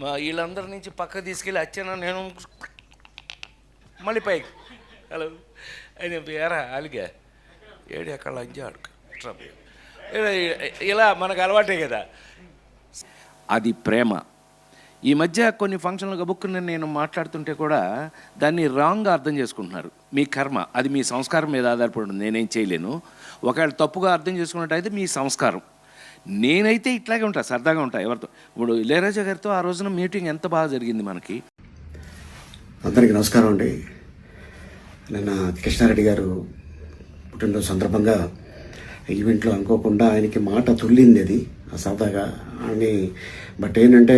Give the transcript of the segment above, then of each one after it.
వీళ్ళందరి నుంచి పక్క తీసుకెళ్ళి వచ్చాను నేను మళ్ళీ పైకి హలో అని ఎరా అలిగా ఏడు ఎక్కడ లంచా అడుగు ఇలా మనకు అలవాటే కదా. అది ప్రేమ. ఈ మధ్య కొన్ని ఫంక్షన్లు గబుక్కుని నేను మాట్లాడుతుంటే కూడా దాన్ని రాంగ్గా అర్థం చేసుకుంటున్నారు. మీ కర్మ, అది మీ సంస్కారం మీద ఆధారపడి ఉంది, నేనేం చేయలేను. ఒకవేళ తప్పుగా అర్థం చేసుకున్నట్టయితే మీ సంస్కారం. నేనైతే ఇట్లాగే ఉంటా, సరదాగా ఉంటా ఎవరితో. ఇప్పుడు ఇళయరాజా గారితో ఆ రోజున మీటింగ్ ఎంత బాగా జరిగింది మనకి. అందరికీ నమస్కారం అండి. నిన్న కృష్ణారెడ్డి గారు పుట్టినరోజు సందర్భంగా ఈవెంట్లో అనుకోకుండా ఆయనకి మాట తుల్లింది అది సరదాగా అని. బట్ ఏంటంటే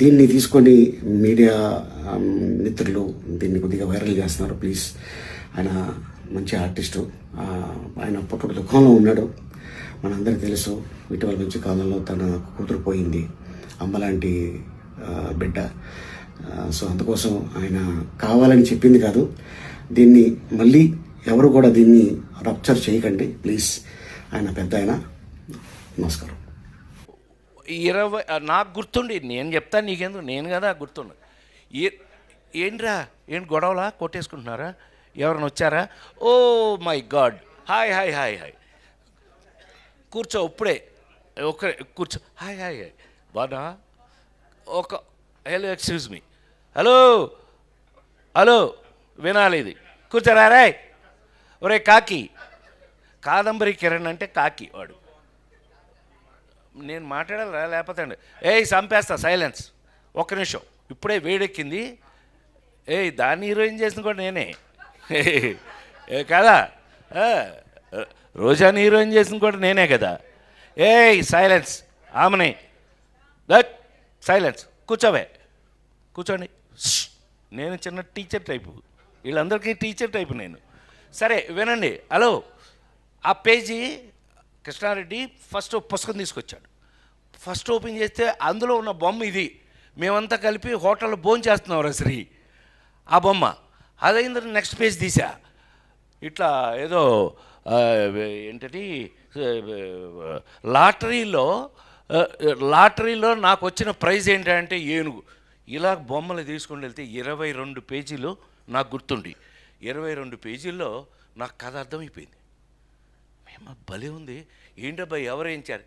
దీన్ని తీసుకొని మీడియా మిత్రులు దీన్ని కొద్దిగా వైరల్ చేస్తున్నారు. ప్లీజ్, ఆయన మంచి ఆర్టిస్టు, ఆయన పుట్టుడు దుఃఖంలో ఉన్నాడు, మనందరికీ తెలుసు. ఇటీవల మంచి కాలంలో తన కూతురు పోయింది, అమ్మలాంటి బిడ్డ. సో అందుకోసం ఆయన కావాలని చెప్పింది కాదు. దీన్ని మళ్ళీ ఎవరు కూడా దీన్ని రప్చర్ చేయకండి ప్లీజ్. ఆయన పెద్ద ఆయన. నమస్కారం. 20 నాకు గుర్తుండి, నేను చెప్తాను నీకెందుకు, నేను కదా గుర్తుండు. ఏంట్రా ఏంటి గొడవలా, కొట్టేసుకుంటున్నారా, ఎవరైనా వచ్చారా? Oh my God, hi hi hi hi, కూర్చో ఇప్పుడే, ఒకరే కూర్చో, హాయ్ హాయ్ హాయ్ బాగా ఒక hello excuse me, hello hello వినాలి ఇది, కూర్చోరా రాయ్. ఒరే కాకి, కాదంబరి కిరణ్ అంటే కాకి వాడు. నేను మాట్లాడాలా లేకపోతే అండి చంపేస్తా, సైలెన్స్ ఒక్క నిమిషం, ఇప్పుడే వేడెక్కింది. దాన్ని హీరోయిన్ చేసిన కూడా నేనే కదా, రోజాని హీరోయిన్ చేసిన కూడా నేనే కదా. సైలెన్స్, ఆమెనే దట్ సైలెన్స్, కూర్చోవే కూర్చోండి. నేను చిన్న టీచర్ టైపు, వీళ్ళందరికీ టీచర్ టైపు నేను. సరే వినండి. హలో, ఆ పేజీ కృష్ణారెడ్డి ఫస్ట్ పుస్తకం తీసుకొచ్చాడు. ఫస్ట్ ఓపెన్ చేస్తే అందులో ఉన్న బొమ్మ ఇది. మేమంతా కలిపి హోటల్లో భోంచేస్తున్నాం శ్రీ, ఆ బొమ్మ. అదైంది. నెక్స్ట్ పేజ్ తీసా, ఇట్లా ఏదో ఏంటది లాటరీలో నాకు వచ్చిన ప్రైజ్ ఏంటంటే ఏనుగు. ఇలా బొమ్మలు తీసుకొని వెళ్తే 22 పేజీలు నాకు గుర్తుండి, 22 పేజీల్లో నాకు కథ అర్థమైపోయింది. మేము భలే ఉంది, ఏంటబ్బాయి ఎవరు వేయించారు?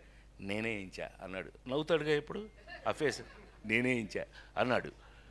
నేనే వేయించా అన్నాడు. నవ్వుతాడుగా ఇప్పుడు ఆ ఫేస్, నేనే వేయించా అన్నాడు.